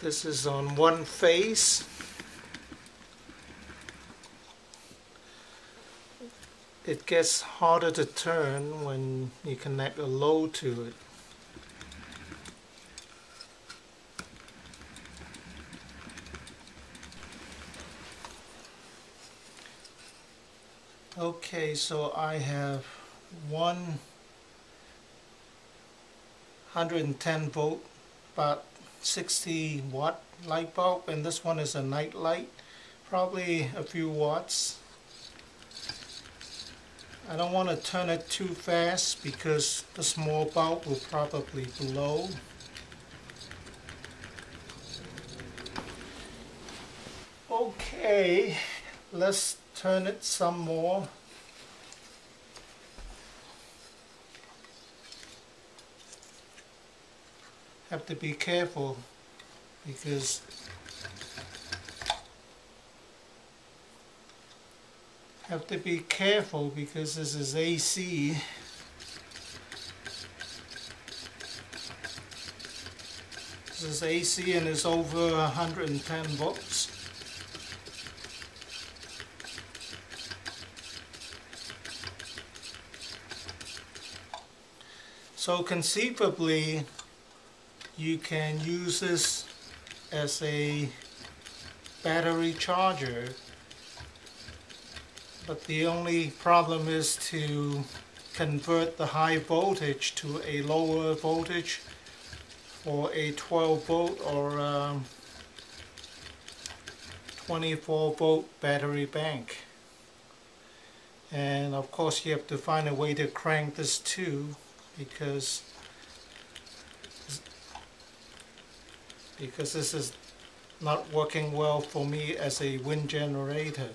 This is on one phase. It gets harder to turn when you connect a load to it. Okay, so I have 110 volt, about 60 watt light bulb, and this one is a night light, probably a few watts. I don't want to turn it too fast because the small bulb will probably blow. Okay, let's turn it some more. Have to be careful because this is AC. This is AC and it's over 110 volts. So conceivably, you can use this as a battery charger, but the only problem is to convert the high voltage to a lower voltage for a 12 volt or 24 volt battery bank. And of course you have to find a way to crank this too, because this is not working well for me as a wind generator.